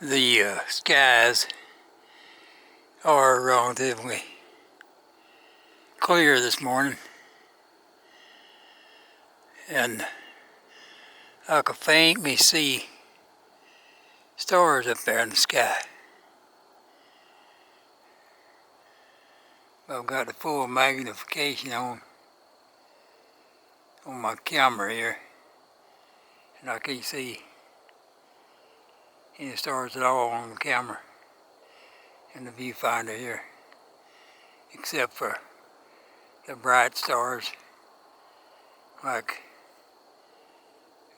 The skies are relatively clear this morning, and I could faintly see stars up there in the sky. I've got the full magnification on my camera here, and I can't see any stars at all on the camera in the viewfinder here, except for the bright stars like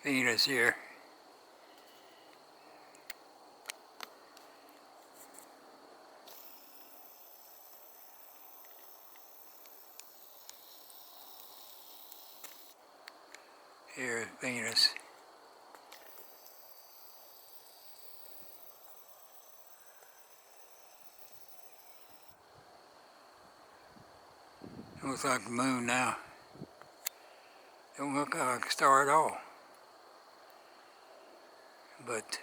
Venus here. Here's Venus. Looks like the moon now. Don't look like a star at all. But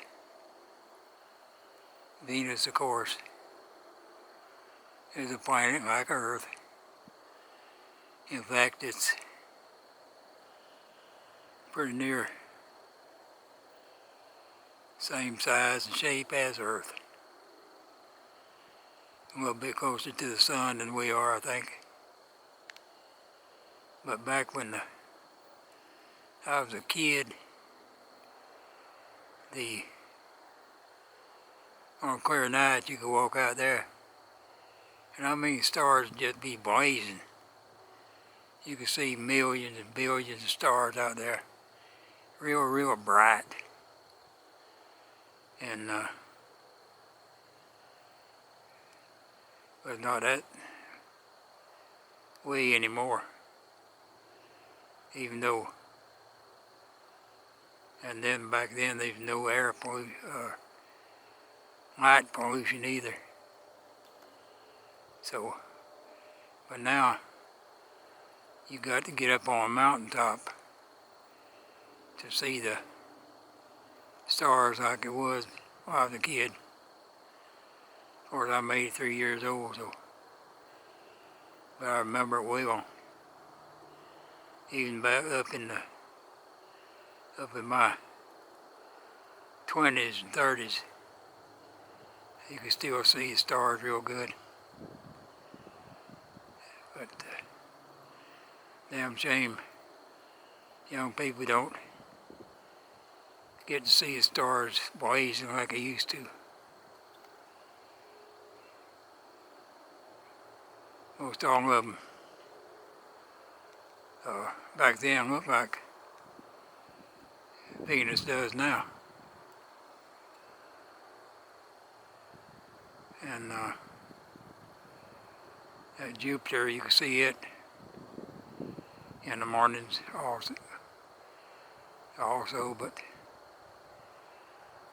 Venus, of course, is a planet like Earth. In fact, it's pretty near same size and shape as Earth. A little bit closer to the sun than we are, I think. But back when I was a kid, on a clear night you could walk out there, and I mean stars would just be blazing. You could see millions and billions of stars out there, real bright. And but not that way anymore. Even though, and then back then there's no air pollution, light pollution either. So, but now you got to get up on a mountaintop to see the stars like it was when I was a kid. Of course, I'm 83 years old, so, but I remember it well. Even back up in my 20s and 30s, you could still see the stars real good. But damn shame young people don't get to see the stars blazing like they used to. Most all of them back then looked like Venus does now. And at Jupiter, you can see it in the mornings also, but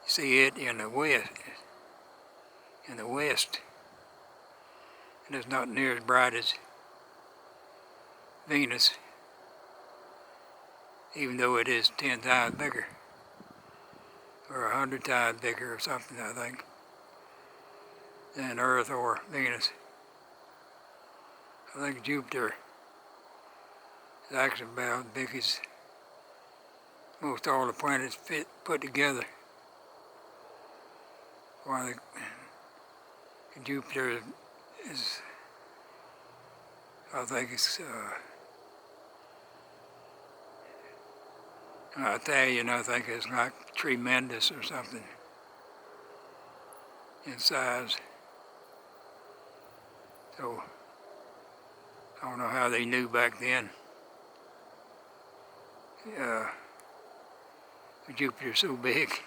you see it in the west, and it's not near as bright as Venus, even though it is 10 times bigger, or 100 times bigger or something, I think, than Earth or Venus. I think Jupiter is actually about as big as most all the planets put together. While Jupiter is, I think it's Italian, I think it's like tremendous or something in size. So I don't know how they knew back then. Jupiter's so big,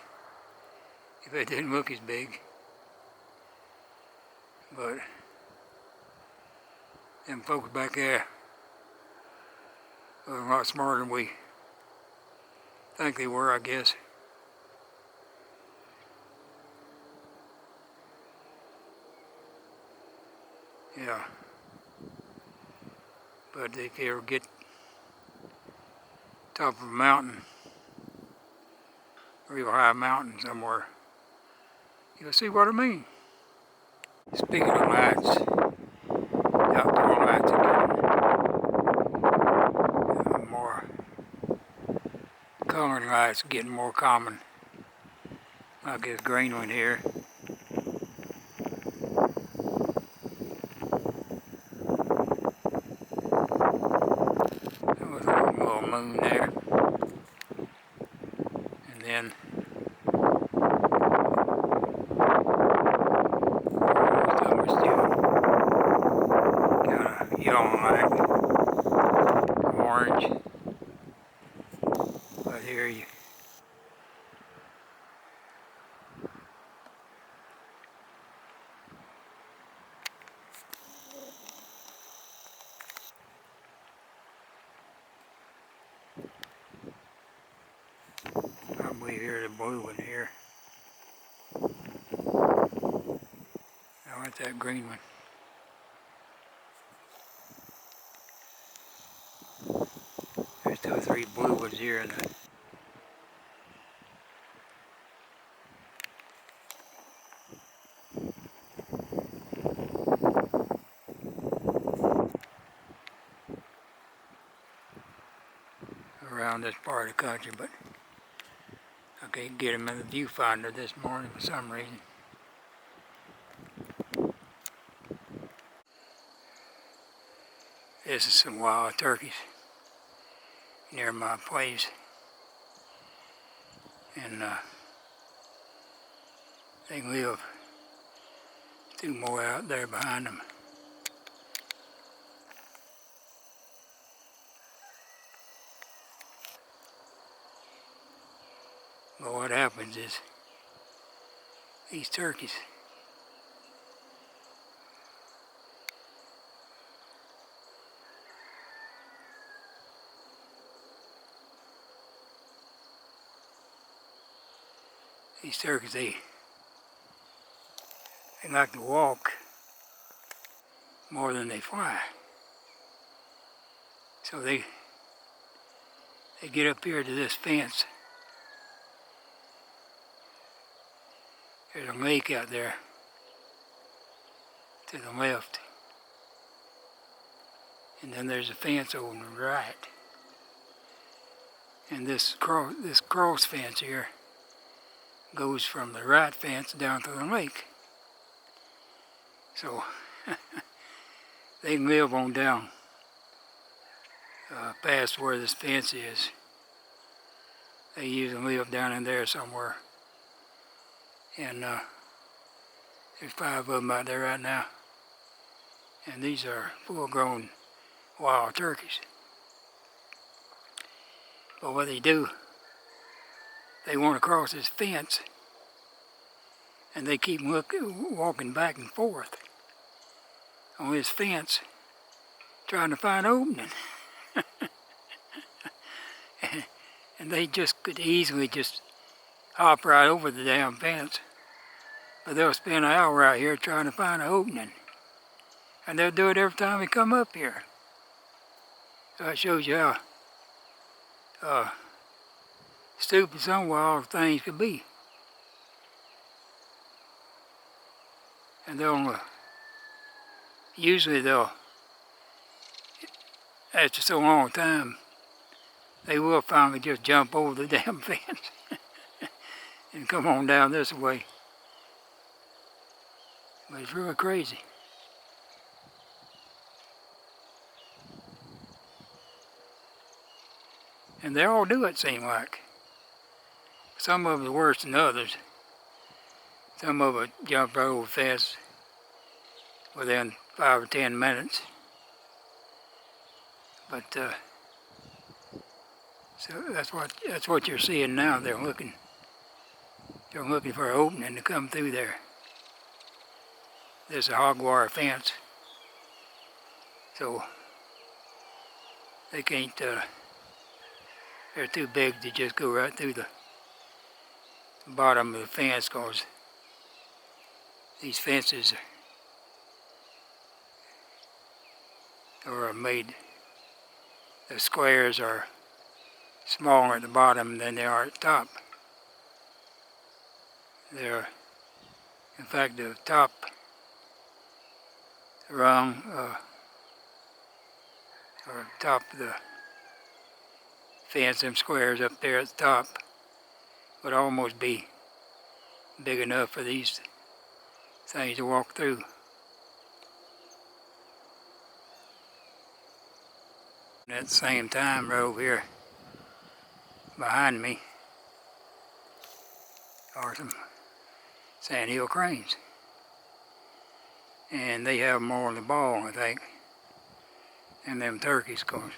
if it didn't look as big. But them folks back there were a lot smarter than we think they were, I guess. Yeah. But if you ever get top of a mountain, real high mountain somewhere, You'll see what I mean. Speaking of lights, outdoor lights are getting more, colored lights are getting more common. Like this green one here. There was a little moon there. And then most of them are still kind of yellow like orange. But here you probably hear the blue one here. Now what's that green one? There's 2 or 3 blue ones here in the around this part of the country, but I can't get them in the viewfinder this morning for some reason. This is some wild turkeys near my place, and they live 2 more out there behind them. But what happens is these turkeys, they like to walk more than they fly. So they get up here to this fence. There's a lake out there to the left. And then there's a fence over on the right. And this cross fence here goes from the right fence down to the lake. So they can live on down past where this fence is. They usually live down in there somewhere. And there's 5 of them out there right now. And these are full-grown wild turkeys. But what they do, they want to cross this fence, and they keep walking back and forth on this fence, trying to find an opening. And they just could easily just hop right over the damn fence. But they'll spend an hour out here trying to find an opening. And they'll do it every time they come up here. So that shows you how stupid some wild things could be. And usually after so long a time, they will finally just jump over the damn fence and come on down this way. But it's really crazy. And they all do it, seem like. Some of them are worse than others. Some of them jump right over the fence within 5 or 10 minutes. But so that's what you're seeing now. They're looking for an opening to come through there. There's a hog wire fence, so they can't. They're too big to just go right through the bottom of the fence, because these fences are made. The squares are smaller at the bottom than they are at the top. They're In fact, the top rung, or top of the fence, them squares up there at the top, would almost be big enough for these things to walk through. And at the same time, right over here behind me are some sandhill cranes. And they have more on the ball, I think, than them turkeys, of course.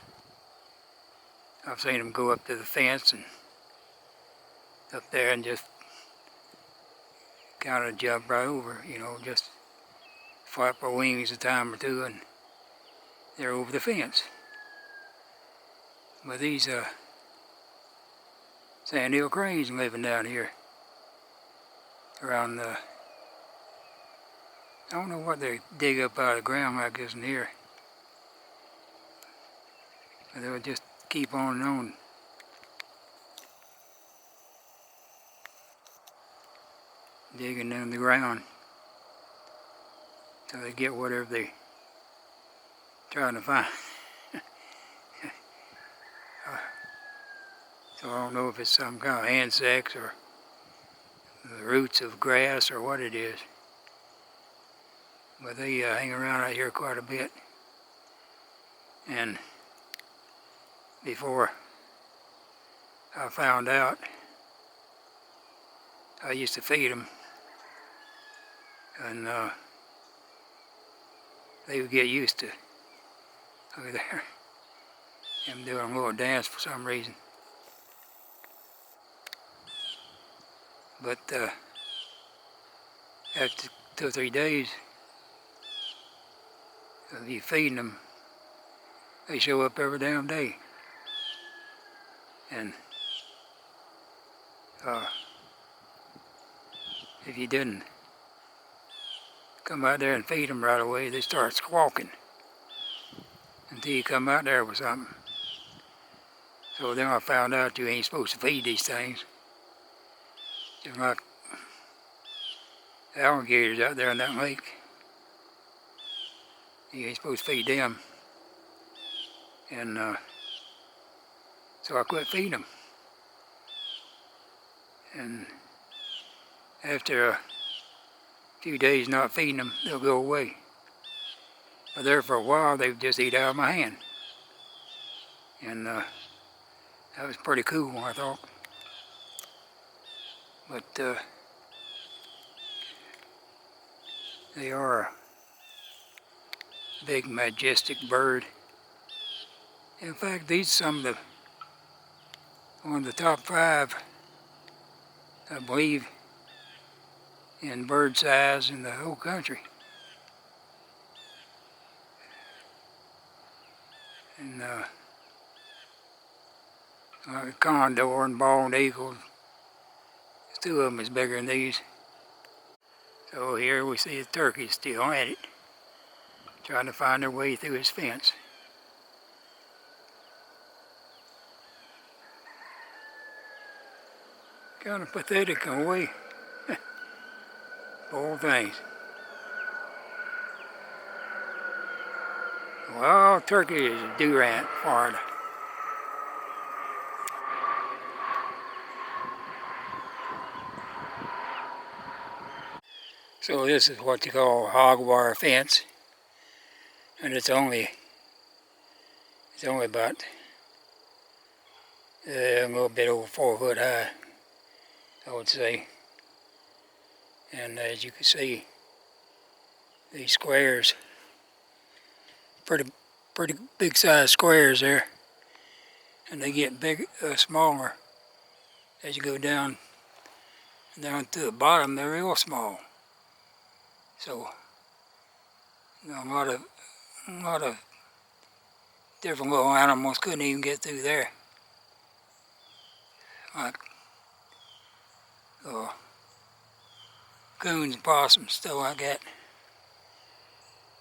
I've seen them go up to the fence and up there and just kind of jump right over, you know, just flap their wings a time or two and they're over the fence. But these sandhill cranes living down here around the, I don't know what they dig up out of the ground like this in here. But they'll just keep on and on. Digging in the ground till they get whatever they're trying to find. So I don't know if it's some kind of insects or the roots of grass or what it is. But they hang around out here quite a bit. And before I found out, I used to feed them. And they would get used to over there. I'm doing a little dance for some reason. But after 2 or 3 days of you feeding them, they show up every damn day. And if you didn't come out there and feed them right away, they start squawking until you come out there with something. So then I found out you ain't supposed to feed these things. Just like alligators out there in that lake. You ain't supposed to feed them. And so I quit feeding them. And after a few days not feeding them, they'll go away. But there for a while, they would just eat out of my hand. And that was pretty cool, I thought. But they are a big, majestic bird. In fact, these are one of the top 5, I believe, in bird size in the whole country. And like condor and bald eagle, 2 of them is bigger than these. So here we see the turkeys still at it, trying to find their way through his fence. Kind of pathetic in a way. Poor things. Well, turkey is a durant for it. So this is what you call a hog wire fence, and it's only about a little bit over 4 foot high, I would say. And as you can see, these squares, pretty big size squares there, and they get smaller as you go down to the bottom. They're real small. So you know, a lot of different little animals couldn't even get through there, like coons, possums, stuff like that.